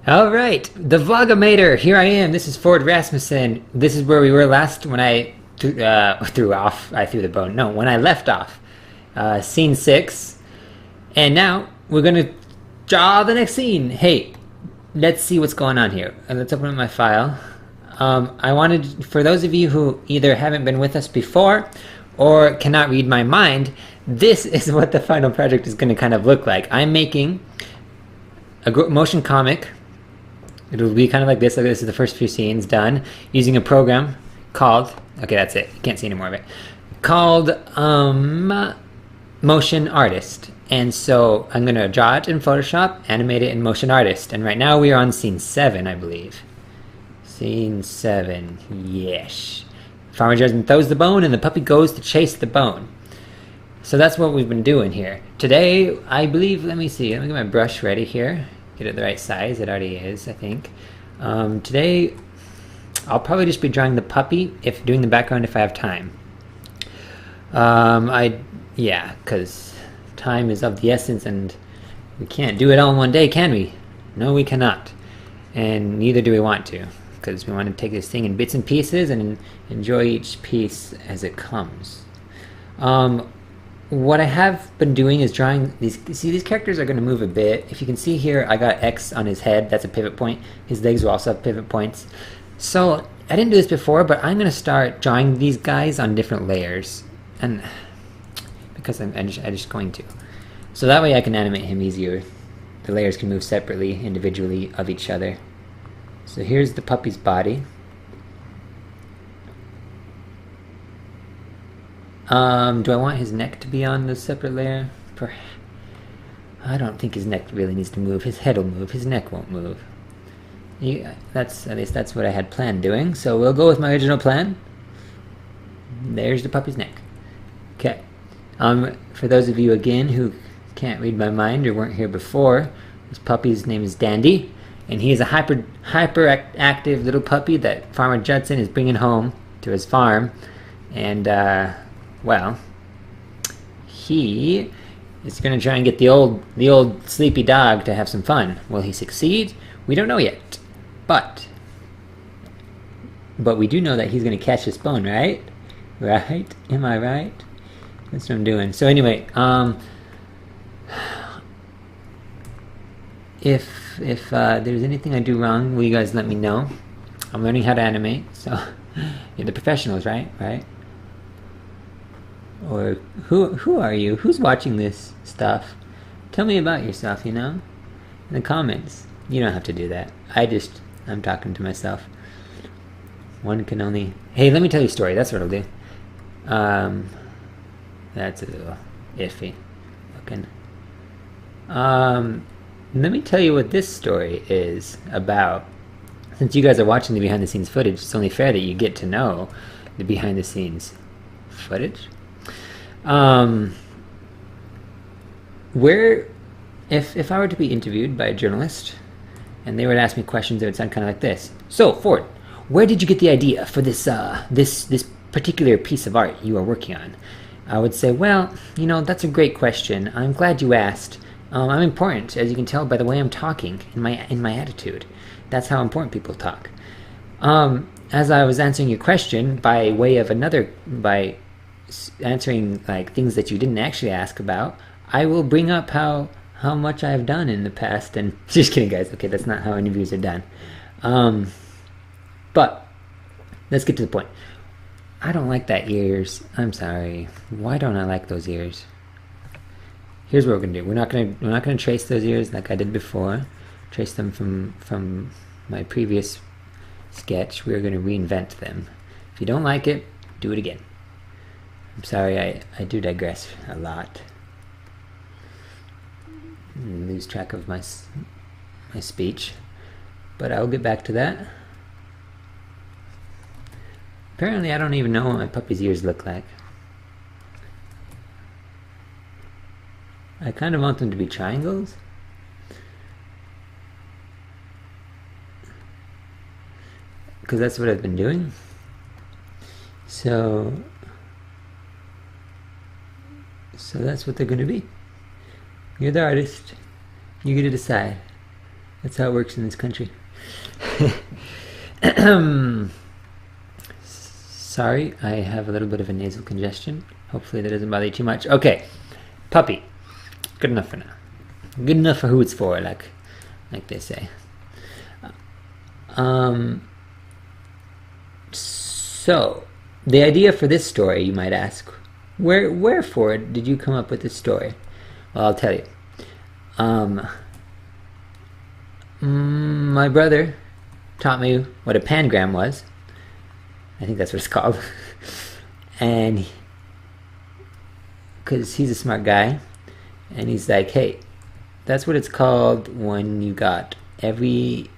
All right, the Vlogimator. Here I am. This is Ford Rasmussen. This is where we were last when I threw off. I threw the bone. No, when I left off. Scene 6. And now we're going to draw the next scene. Hey, let's see what's going on here. Let's open up my file. I wanted, for those of you who either haven't been with us before or cannot read my mind, this is what the final project is going to kind of look like. I'm making a motion comic. It'll be kind of like this. Like this is the first few scenes done using a program called, okay, that's it. You can't see any more of it. Called Motion Artist. And so I'm going to draw it in Photoshop, animate it in Motion Artist. And right now we are on scene 7, I believe. Scene 7, yes. Farmer Judson throws the bone and the puppy goes to chase the bone. So that's what we've been doing here. Today, I believe, let me see, let me get my brush ready here. Get it the right size, it already is, I think. Today, I'll probably just be drawing the puppy, if doing the background if I have time. Yeah, because time is of the essence and we can't do it all in one day, can we? No, we cannot. And neither do we want to, because we want to take this thing in bits and pieces and enjoy each piece as it comes. What I have been doing is drawing these. See, these characters are going to move a bit. If you can see here, I got X on his head. That's a pivot point. His legs will also have pivot points. So I didn't do this before, but I'm going to start drawing these guys on different layers, and because I'm just going to. So that way I can animate him easier. The layers can move separately, individually of each other. So here's the puppy's body. Do I want his neck to be on the separate layer? I don't think his neck really needs to move. His head will move. His neck won't move. At least that's what I had planned doing. So we'll go with my original plan. There's the puppy's neck. Okay. For those of you again who can't read my mind or weren't here before, this puppy's name is Dandy, and he is a hyper active little puppy that Farmer Judson is bringing home to his farm, and well, he is going to try and get the old sleepy dog to have some fun. Will he succeed? We don't know yet, but we do know that he's going to catch this bone, right? Right? Am I right? That's what I'm doing. So anyway, if there's anything I do wrong, will you guys let me know? I'm learning how to animate, so you're the professionals, right? Right? Or who are you? Who's watching this stuff? Tell me about yourself, you know? In the comments. You don't have to do that. I'm talking to myself. One can only... Hey, let me tell you a story. That's what I'll do. That's a little iffy looking. Let me tell you what this story is about. Since you guys are watching the behind the scenes footage, it's only fair that you get to know the behind the scenes footage. Where, if I were to be interviewed by a journalist and they would ask me questions, it would sound kind of like this. So, Ford, where did you get the idea for this particular piece of art you are working on? I would say, well, you know, that's a great question. I'm glad you asked. I'm important, as you can tell by the way I'm talking, in my attitude. That's how important people talk. As I was answering your question, by way of by answering like things that you didn't actually ask about, I will bring up how much I've done in the past. And just kidding, guys. Okay, that's not how interviews are done. But let's get to the point. I don't like that ears. I'm sorry. Why don't I like those ears? Here's what we're gonna do. We're not gonna trace those ears like I did before. Trace them from my previous sketch. We're gonna reinvent them. If you don't like it, do it again. I'm sorry, I do digress a lot. Lose track of my speech, but I'll get back to that. Apparently, I don't even know what my puppy's ears look like. I kind of want them to be triangles. Because that's what I've been doing. So that's what they're going to be. You're the artist. You get to decide. That's how it works in this country. Sorry, I have a little bit of a nasal congestion. Hopefully that doesn't bother you too much. Okay, puppy. Good enough for now. Good enough for who it's for, like they say. So, the idea for this story, you might ask, wherefore did you come up with this story? Well, I'll tell you. My brother taught me what a pangram was. I think that's what it's called. And because he's a smart guy, and he's like, hey, that's what it's called when you got every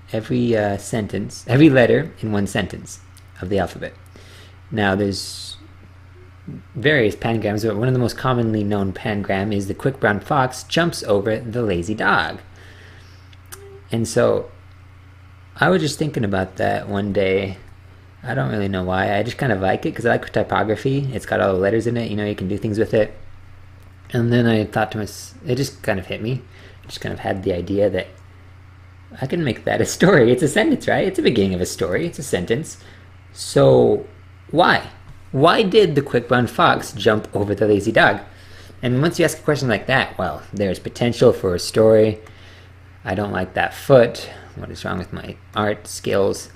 sentence, every letter in one sentence of the alphabet. Now there's various pangrams, but one of the most commonly known pangram is the quick brown fox jumps over the lazy dog. And so I was just thinking about that one day. I don't really know why. I just kind of like it because I like typography. It's got all the letters in it. You know, you can do things with it. And then I thought to myself, it just kind of hit me. I just kind of had the idea that I can make that a story. It's a sentence, right? It's the beginning of a story. It's a sentence. So why? Why did the quick brown fox jump over the lazy dog? And once you ask a question like that, well, there's potential for a story. I don't like that foot. What is wrong with my art skills?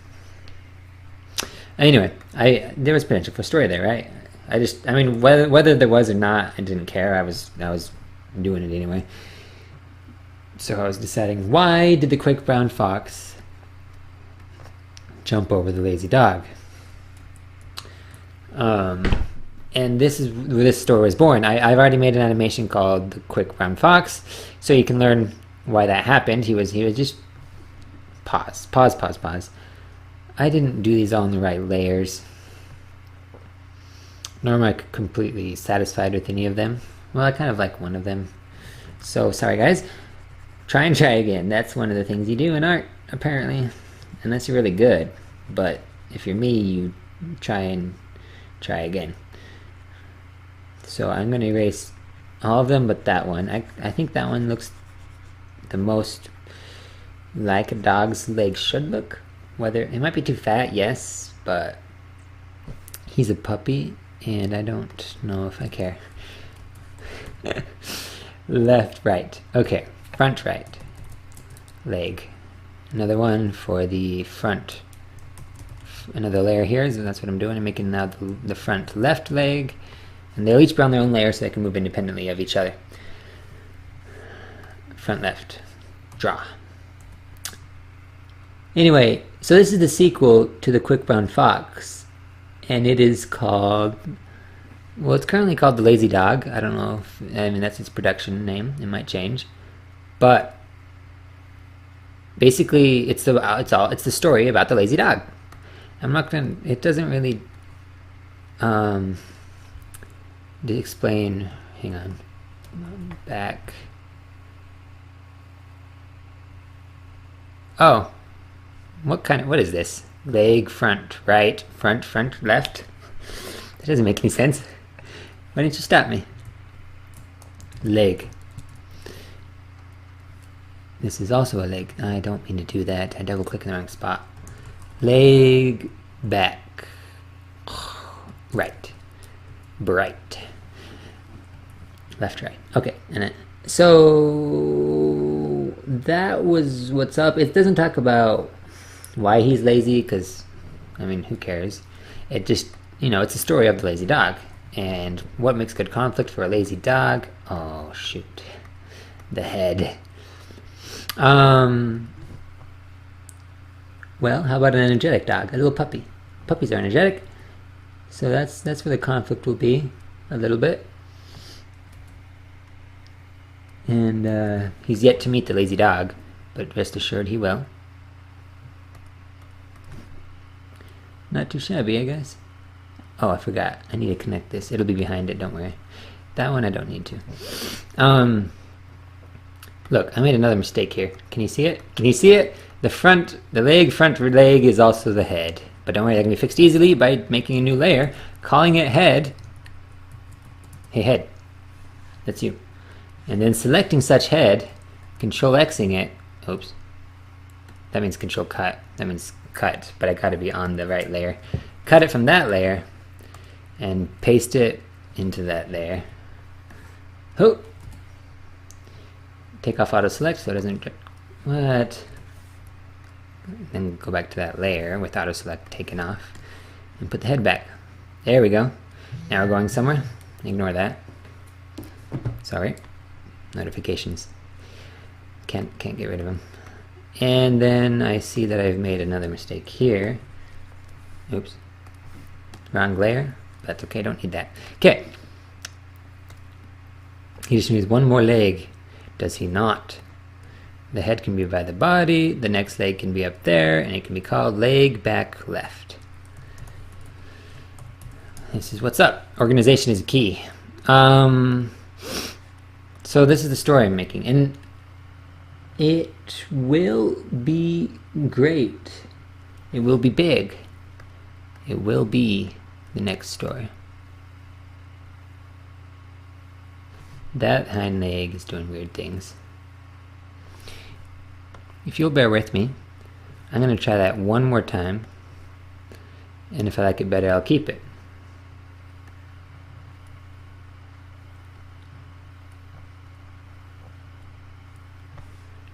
Anyway, there was potential for a story there, right? I mean, whether there was or not, I didn't care. I was doing it anyway. So I was deciding, why did the quick brown fox jump over the lazy dog? And this is where this story was born. I've already made an animation called The Quick Brown Fox, so you can learn why that happened. He was just pause. I didn't do these all in the right layers, nor am I completely satisfied with any of them. Well, I kind of like one of them. So sorry guys. Try and try again. That's one of the things you do in art, apparently, unless you're really good. But if you're me, you try again. So I'm going to erase all of them but that one. I think that one looks the most like a dog's leg should look. Whether it might be too fat, yes, but he's a puppy and I don't know if I care. Left, right. Okay, front, right. Leg. Another one for the front. Another layer here, so that's what I'm doing. I'm making now the front left leg, and they'll each be on their own layer so they can move independently of each other. Front left. Draw. Anyway, so this is the sequel to The Quick Brown Fox, and it is called, well, it's currently called The Lazy Dog. I don't know if, I mean, that's its production name. It might change, but basically it's the story about the lazy dog. I'm not gonna, it doesn't really explain, hang on, back. Oh, what is this? Leg, front, right, front, left? That doesn't make any sense. Why didn't you stop me? Leg. This is also a leg. I don't mean to do that. I double click in the wrong spot. Leg, back, right, bright, left, right. Okay, and then, so that was what's up. It doesn't talk about why he's lazy, because, I mean, who cares? It just, you know, it's a story of the lazy dog. And what makes good conflict for a lazy dog? Oh, shoot. The head. Well, how about an energetic dog? A little puppy. Puppies are energetic. So that's where the conflict will be, a little bit. And he's yet to meet the lazy dog, but rest assured he will. Not too shabby, I guess. Oh, I forgot. I need to connect this. It'll be behind it, don't worry. That one I don't need to. Look, I made another mistake here. Can you see it? Can you see it? The front leg is also the head. But don't worry, that can be fixed easily by making a new layer, calling it head. Hey, head. That's you. And then selecting such head, Control-Xing it. Oops. That means control cut. That means cut, but I gotta be on the right layer. Cut it from that layer and paste it into that layer. Oh! Take off auto select so it doesn't. What? Then go back to that layer with auto select taken off and put the head back. There we go. Now we're going somewhere. Ignore that. Sorry. Notifications. Can't get rid of them. And then I see that I've made another mistake here. Oops. Wrong layer. That's okay, don't need that. Okay. He just needs one more leg. Does he not? The head can be by the body, the next leg can be up there, and it can be called leg back left. This is what's up. Organization is key. So this is the story I'm making, and it will be great. It will be big. It will be the next story. That hind leg is doing weird things. If you'll bear with me, I'm going to try that one more time, and if I like it better, I'll keep it.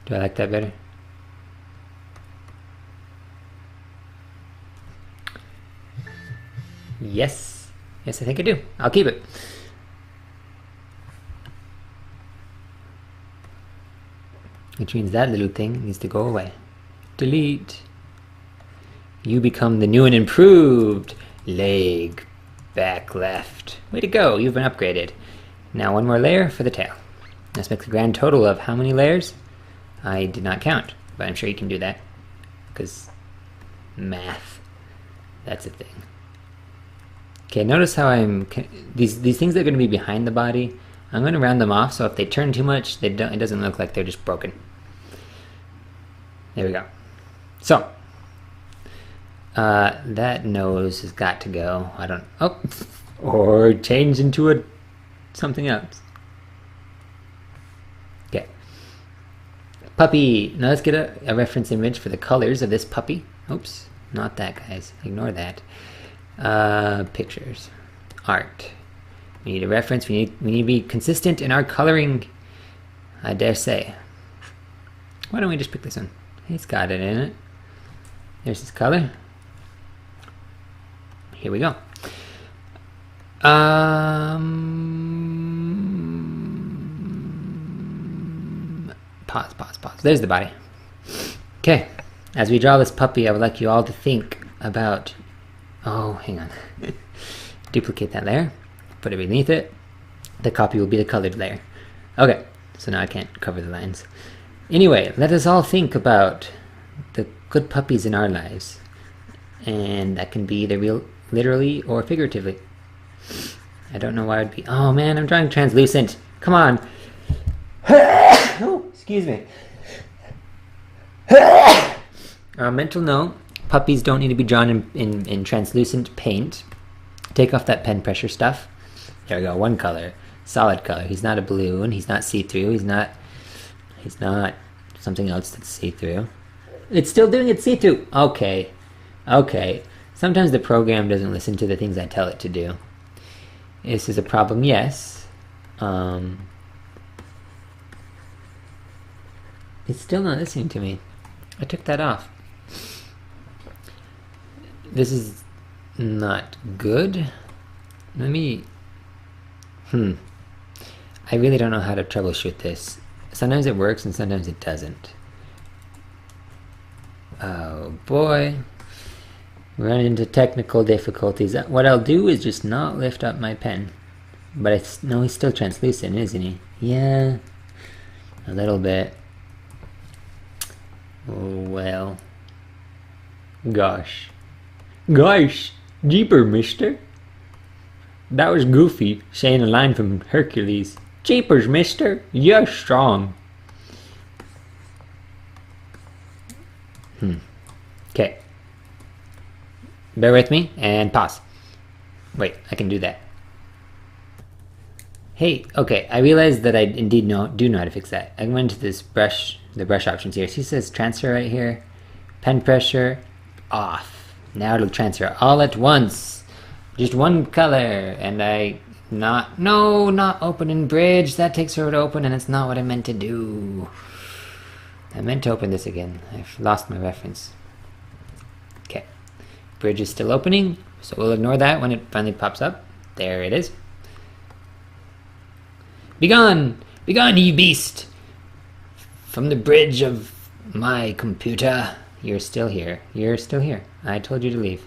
Do I like that better? Yes. Yes, I think I do. I'll keep it. Which means that little thing needs to go away. Delete. You become the new and improved leg back left. Way to go, you've been upgraded. Now one more layer for the tail. This makes a grand total of how many layers? I did not count, but I'm sure you can do that. Because math, that's a thing. Okay, notice how these things that are going to be behind the body, I'm going to round them off so if they turn too much, it doesn't look like they're just broken. There we go. So, that nose has got to go. Or change into something else. Okay. Puppy. Now let's get a reference image for the colors of this puppy. Oops, not that, guys. Ignore that. Pictures. Art. We need a reference. We need to be consistent in our coloring, I dare say. Why don't we just pick this one? He's got it in it. There's his color. Here we go. Pause. There's the body. Okay. As we draw this puppy, I would like you all to think about... Oh, hang on. Duplicate that layer. Put it beneath it. The copy will be the colored layer. Okay, so now I can't cover the lines. Anyway, let us all think about the good puppies in our lives. And that can be either literally or figuratively. I don't know why it would be... Oh man, I'm drawing translucent. Come on. Oh, excuse me. Mental note. Puppies don't need to be drawn in translucent paint. Take off that pen pressure stuff. There we go, one color. Solid color. He's not a balloon. He's not see-through. He's not something else that's see-through. It's still doing it see-through. Okay. Sometimes the program doesn't listen to the things I tell it to do. This is a problem, yes. It's still not listening to me. I took that off. This is not good. Let me... I really don't know how to troubleshoot this. Sometimes it works and sometimes it doesn't. Oh boy. Run into technical difficulties. What I'll do is just not lift up my pen. But I know he's still translucent, isn't he? Yeah. A little bit. Oh well. Gosh, jeeper, mister. That was Goofy saying a line from Hercules. Jeepers, mister, you're strong. Okay. Bear with me and pause. Wait, I can do that. Hey, okay, I realized that I indeed do know how to fix that. I went into this brush, the brush options here. See, it says transfer right here. Pen pressure off. Now it'll transfer all at once. Just one color, and not opening bridge. That takes forever to open, and it's not what I meant to do. I meant to open this again. I've lost my reference. Okay. Bridge is still opening, so we'll ignore that when it finally pops up. There it is. Begone! Begone, ye beast! From the bridge of my computer. You're still here. You're still here. I told you to leave.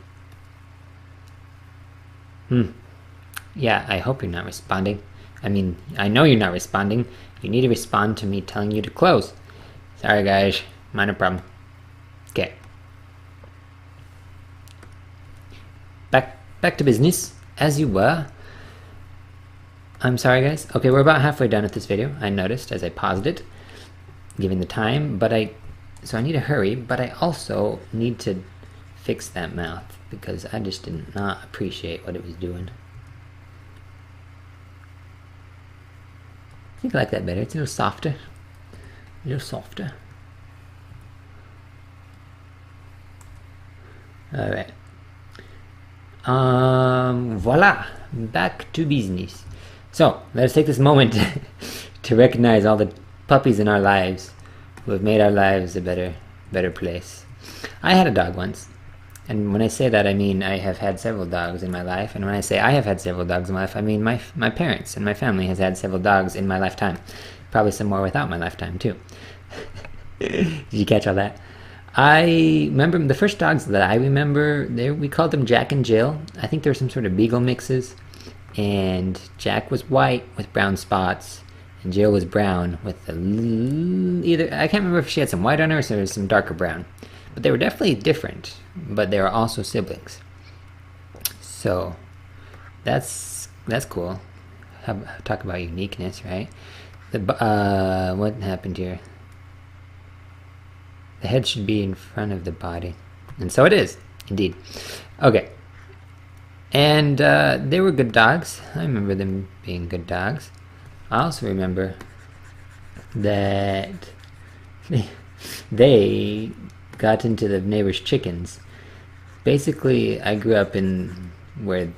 Yeah, I hope you're not responding. I mean, I know you're not responding. You need to respond to me telling you to close. Sorry, guys. Minor problem. Okay. Back to business, as you were. I'm sorry, guys. Okay, we're about halfway done with this video. I noticed as I paused it, given the time, so I need to hurry, but I also need to fix that mouth because I just did not appreciate what it was doing. I think I like that better. It's a little softer. A little softer. Alright. Voila! Back to business. So, let's take this moment to recognize all the puppies in our lives who have made our lives a better place. I had a dog once. And when I say that, I mean I have had several dogs in my life. And when I say I have had several dogs in my life, I mean my parents and my family has had several dogs in my lifetime. Probably some more without my lifetime, too. Did you catch all that? I remember the first dogs that I remember, we called them Jack and Jill. I think there were some sort of beagle mixes. And Jack was white with brown spots. And Jill was brown with I can't remember if she had some white on her or there was some darker brown. But they were definitely different, but they were also siblings. So that's cool. Talk about uniqueness, right? What happened here? The head should be in front of the body, and so it is, indeed. Okay, and they were good dogs. I remember them being good dogs. I also remember that they got into the neighbor's chickens. Basically, I grew up in where,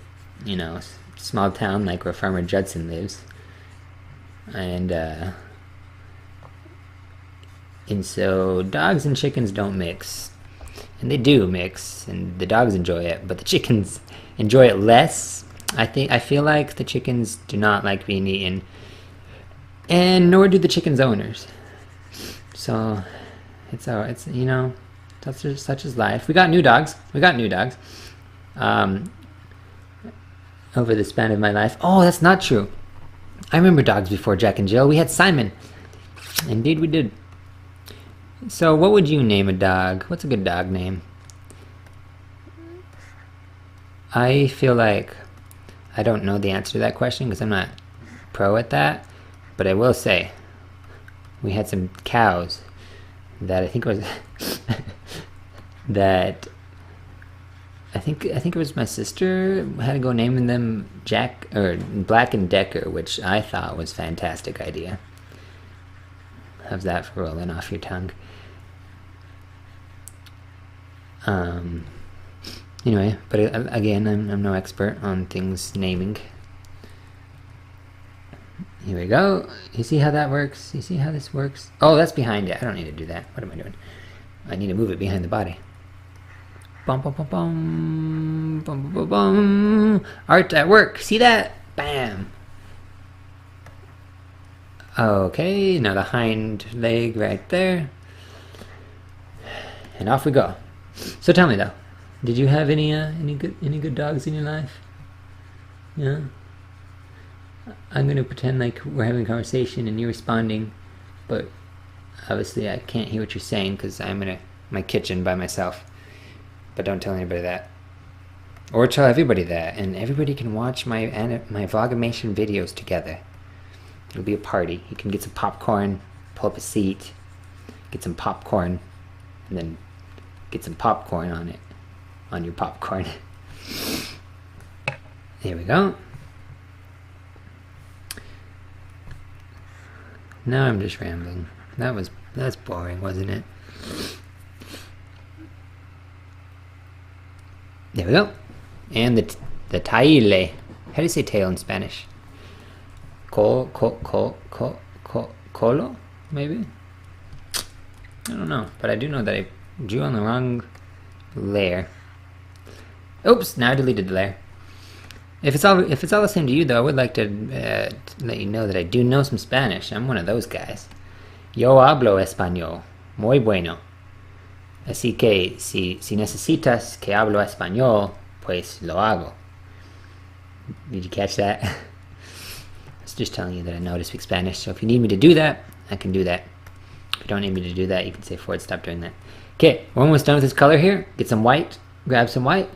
small town like where Farmer Judson lives. And so dogs and chickens don't mix. And they do mix, and the dogs enjoy it, but the chickens enjoy it less. I feel like the chickens do not like being eaten, and nor do the chickens' owners. So it's such is life. We got new dogs. Over the span of my life. Oh, that's not true. I remember dogs before Jack and Jill. We had Simon. Indeed we did. So what would you name a dog? What's a good dog name? I feel like I don't know the answer to that question because I'm not pro at that. But I will say, we had some cows that I think was I think it was my sister had to go naming them Jack or Black and Decker, which I thought was a fantastic idea. How's that for rolling off your tongue? Anyway, but again, I'm no expert on things naming. Here we go. You see how that works? You see how this works? Oh, that's behind it. I don't need to do that. What am I doing? I need to move it behind the body. Bum, bum, bum, bum, bum, bum, bum. Art at work. See that? Bam. Okay, now the hind leg right there. And off we go. So tell me though, did you have any good dogs in your life? Yeah. I'm gonna pretend like we're having a conversation and you're responding, but obviously I can't hear what you're saying because I'm in my kitchen by myself. But don't tell anybody that, or tell everybody that, and everybody can watch my Vlogimator videos together. It'll be a party. You can get some popcorn, pull up a seat, get some popcorn, and then get some popcorn on it, on your popcorn. There we go. Now I'm just rambling. That's boring, wasn't it? There we go. And the taile. How do you say tail in Spanish? Colo? Maybe? I don't know. But I do know that I drew on the wrong layer. Oops, now I deleted the layer. If it's all the same to you, though, I would like to let you know that I do know some Spanish. I'm one of those guys. Yo hablo español. Muy bueno. Así que si necesitas que hablo español, pues lo hago. Did you catch that? I was just telling you that I know how to speak Spanish. So if you need me to do that, I can do that. If you don't need me to do that, you can say Ford, stop doing that. Okay, we're almost done with this color here. Get some white. Grab some white.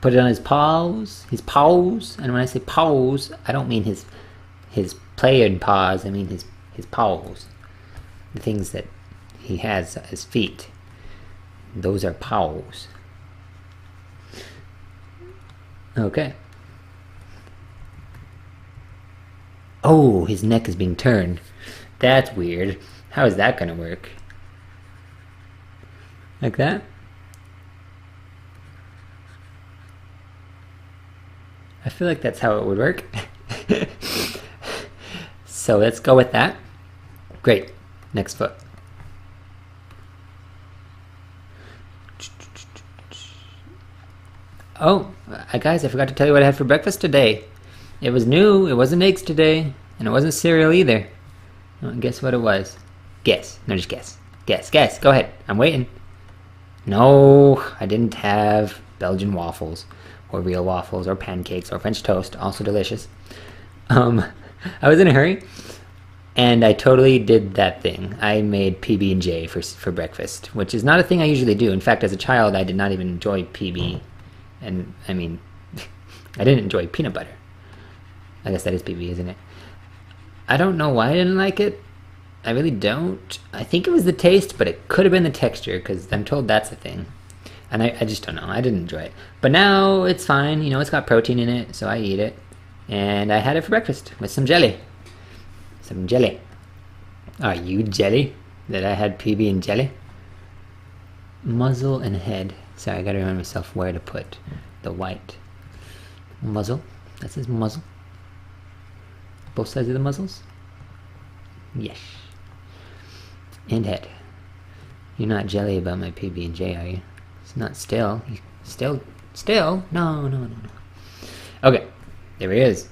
Put it on his paws. And when I say paws, I don't mean his playing paws. I mean his paws. The things that he has at his feet. Those are paws. Okay. Oh, his neck is being turned. That's weird. How is that gonna work? Like that? I feel like that's how it would work. So let's go with that. Great. Next foot. Oh, guys, I forgot to tell you what I had for breakfast today. It was new. It wasn't eggs today. And it wasn't cereal either. Oh, guess what it was? Guess. No, just guess. Guess. Go ahead. I'm waiting. No, I didn't have Belgian waffles. Or real waffles. Or pancakes. Or French toast. Also delicious. I was in a hurry. And I totally did that thing. I made PB&J for breakfast. Which is not a thing I usually do. In fact, as a child, I did not even enjoy PB. And, I mean, I didn't enjoy peanut butter. I guess that is PB, isn't it? I don't know why I didn't like it. I really don't. I think it was the taste, but it could have been the texture, because I'm told that's a thing. And I just don't know. I didn't enjoy it. But now it's fine. You know, it's got protein in it, so I eat it. And I had it for breakfast with some jelly. Some jelly. Are you jelly that I had PB and jelly? Muzzle and head. Sorry, I gotta remind myself where to put the white. Muzzle. That's his muzzle. Both sides of the muzzles? Yes. And head. You're not jelly about my PB&J, are you? It's not still. Still? No. Okay. There he is.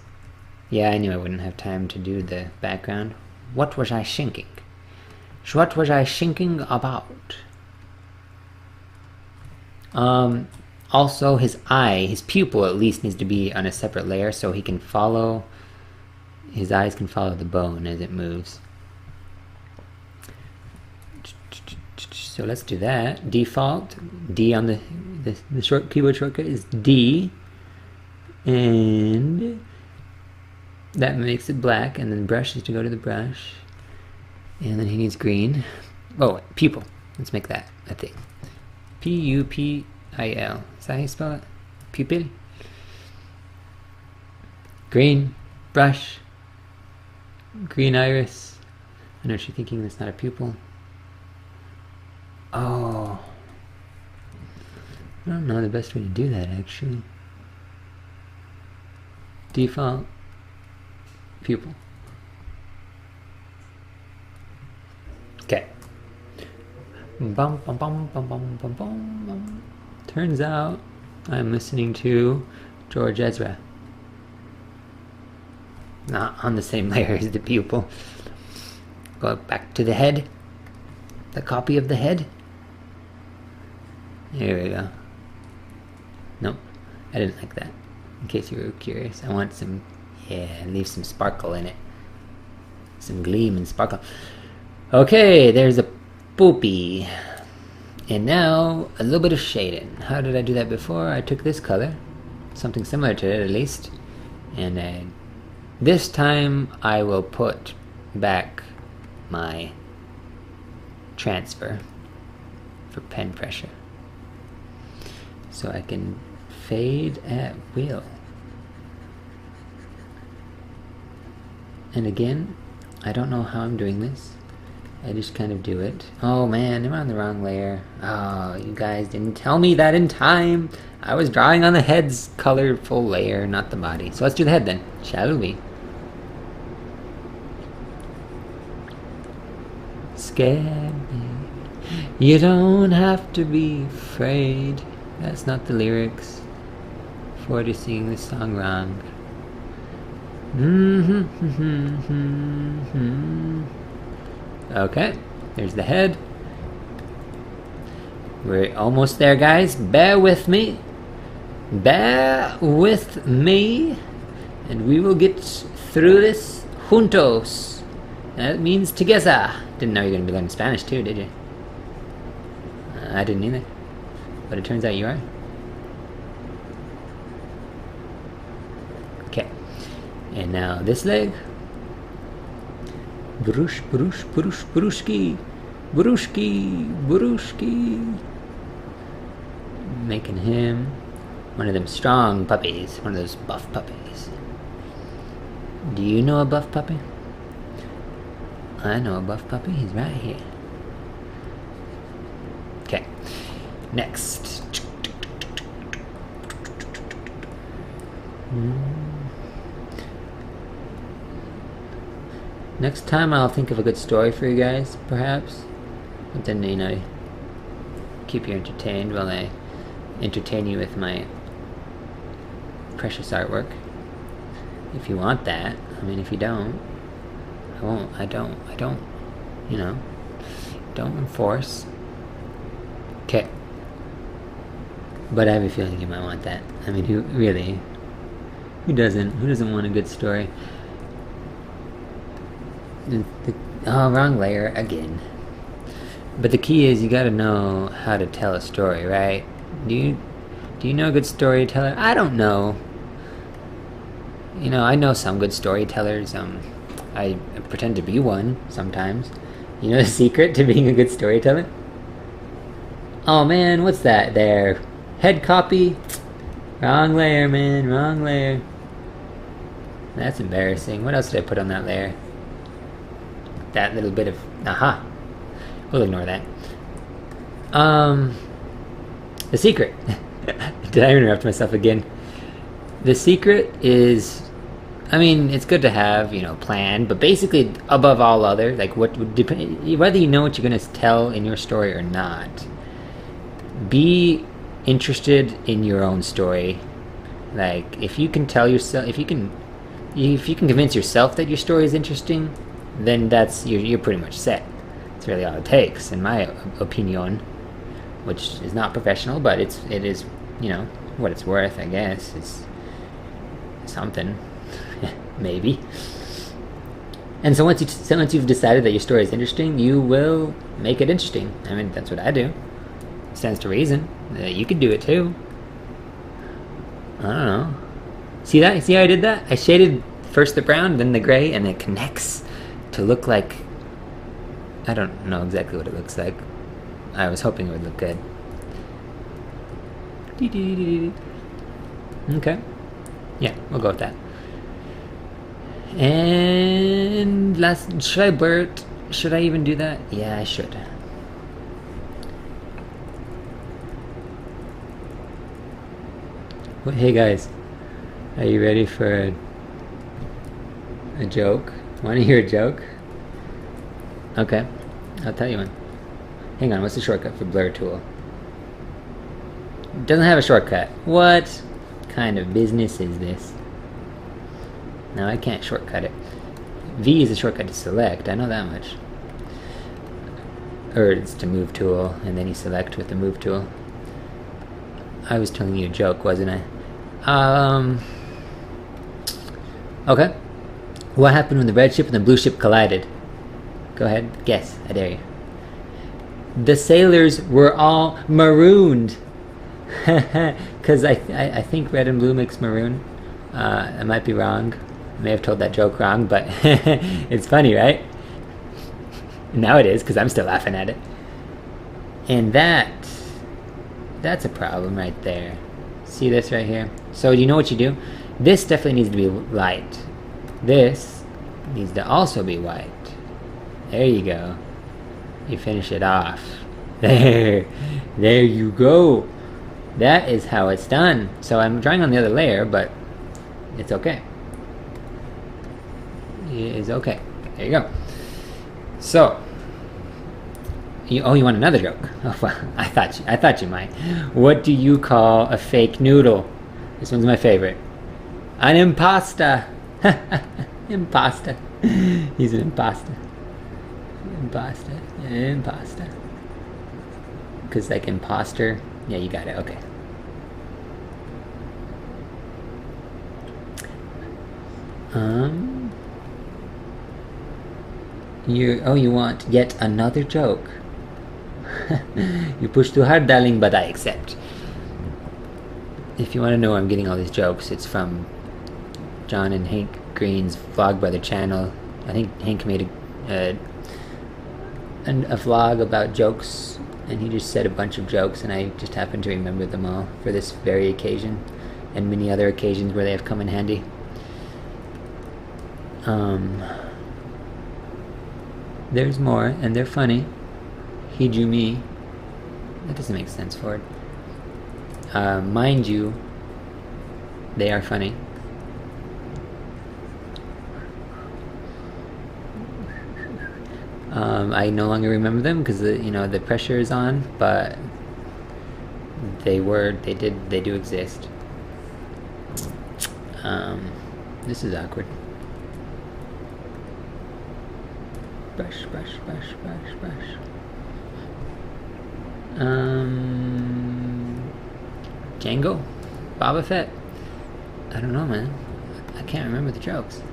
Yeah, I knew I wouldn't have time to do the background. What was I thinking? What was I thinking about? Also his eye, his pupil at least needs to be on a separate layer so he can follow, his eyes can follow the bone as it moves. So let's do that. Default, D on the short keyboard shortcut is D, and that makes it black, and then brush is to go to the brush, and then he needs green. Oh, pupil, let's make that a thing. Pupil. Is that how you spell it? Pupil? Green. Brush. Green iris. I know what you're thinking, that's not a pupil. Oh. I don't know the best way to do that, actually. Default. Pupil. Okay. Bum, bum, bum, bum, bum, bum, bum. Turns out I'm listening to George Ezra. Not on the same layer as the pupil. Go back to the head. The copy of the head. There we go. Nope, I didn't like that. In case you were curious, I want some, leave some sparkle in it. Some gleam and sparkle. Okay, there's a poopy. And now, a little bit of shading. How did I do that before? I took this color, something similar to it at least, and this time I will put back my transfer for pen pressure. So I can fade at will. And again, I don't know how I'm doing this. I just kind of do it. Oh man, I'm on the wrong layer. Oh, you guys didn't tell me that in time. I was drawing on the head's colorful layer, not the body. So let's do the head then, shall we? Scared me. You don't have to be afraid. That's not the lyrics. Ford is singing this song wrong. Okay, there's the head. We're almost there, guys. Bear with me. Bear with me. And we will get through this juntos. That means together. Didn't know you were going to be learning Spanish too, did you? I didn't either. But it turns out you are. Okay. And now this leg. Burush, burush, burush, burushki. Burushki, burushki. Making him one of them strong puppies. One of those buff puppies. Do you know a buff puppy? I know a buff puppy. He's right here. Okay. Next. Next time I'll think of a good story for you guys, perhaps. Something, you know, keep you entertained while I entertain you with my precious artwork. If you want that. I mean, if you don't, I won't. I don't, you know, don't enforce. Okay. But I have a feeling you might want that. I mean, who doesn't want a good story? Oh, wrong layer again. But the key is you gotta know how to tell a story, right? Do you know a good storyteller? I don't know. You know, I know some good storytellers. I pretend to be one sometimes. You know the secret to being a good storyteller? Oh man, what's that there? Head copy? Wrong layer, man, wrong layer. That's embarrassing. What else did I put on that layer? That little bit of... Aha. We'll ignore that. The secret. Did I interrupt myself again? The secret is... I mean, it's good to have, you know, plan, but basically, above all other, like, what would depend, whether you know what you're going to tell in your story or not, be interested in your own story. Like, if you can tell yourself, if you can convince yourself that your story is interesting, then that's, you're pretty much set. That's really all it takes, in my opinion, which is not professional, but it is, you know, what it's worth, I guess. It's something. Maybe. And so once you've decided that your story is interesting, you will make it interesting. I mean, that's what I do. Stands to reason. You could do it too. I don't know. See that? See how I did that? I shaded first the brown, then the gray, and it connects to look like... I don't know exactly what it looks like. I was hoping it would look good. Okay. Yeah, we'll go with that. And last, should I blur it? Should I even do that? Yeah, I should. Well, hey guys, are you ready for a joke? Want to hear a joke? Okay, I'll tell you one. Hang on, what's the shortcut for blur tool? It doesn't have a shortcut. What kind of business is this? No, I can't shortcut it. V is a shortcut to select, I know that much. Or it's to move tool, and then you select with the move tool. I was telling you a joke, wasn't I? Okay. What happened when the red ship and the blue ship collided? Go ahead, guess, I dare you. The sailors were all marooned. Because I think red and blue makes maroon. I might be wrong. I may have told that joke wrong, but it's funny, right? Now it is, because I'm still laughing at it. And that's a problem right there. See this right here? So you know what you do? This definitely needs to be light. This needs to also be white. There you go. You finish it off. There you go. That is how it's done. So I'm drawing on the other layer, but it's okay. It is okay. There you go. So, you want another joke? Oh, well, I thought you might. What do you call a fake noodle? This one's my favorite. An impasta. Impasta. He's an impasta. Impasta. Because like imposter. Yeah, you got it. Okay. You want yet another joke? You push too hard, darling, but I accept. If you want to know where I'm getting all these jokes, it's from John and Hank Green's Vlogbrother channel. I think Hank made a vlog about jokes, and he just said a bunch of jokes, and I just happened to remember them all for this very occasion, and many other occasions where they have come in handy. There's more, and they're funny. He drew me. That doesn't make sense, Ford. Mind you, they are funny. I no longer remember them because the pressure is on, but they do exist. This is awkward. Brush. Django? Boba Fett? I don't know, man. I can't remember the jokes.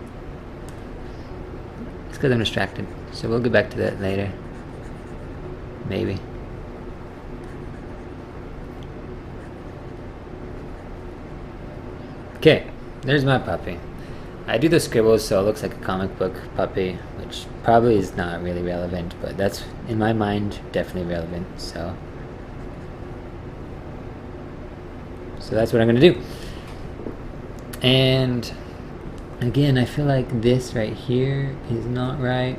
It's because I'm distracted. So we'll get back to that later. Maybe. Okay, there's my puppy. I do the scribbles so it looks like a comic book puppy, which probably is not really relevant, but that's, in my mind, definitely relevant, so that's what I'm gonna do. And again, I feel like this right here is not right,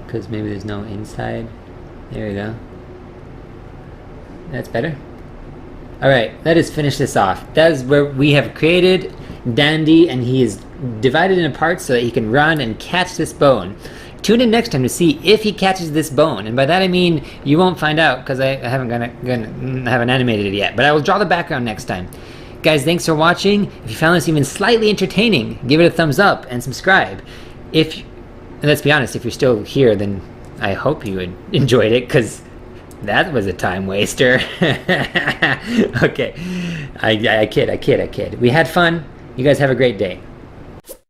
because maybe there's no inside. There we go. That's better. Alright, let us finish this off. That is where we have created Dandy, and he is divided into parts so that he can run and catch this bone. Tune in next time to see if he catches this bone, and by that I mean you won't find out because I haven't animated it yet, but I will draw the background next time. Guys, thanks for watching. If you found this even slightly entertaining, give it a thumbs up and subscribe. And let's be honest, if you're still here, then I hope you enjoyed it, because that was a time waster. Okay, I kid. We had fun. You guys have a great day.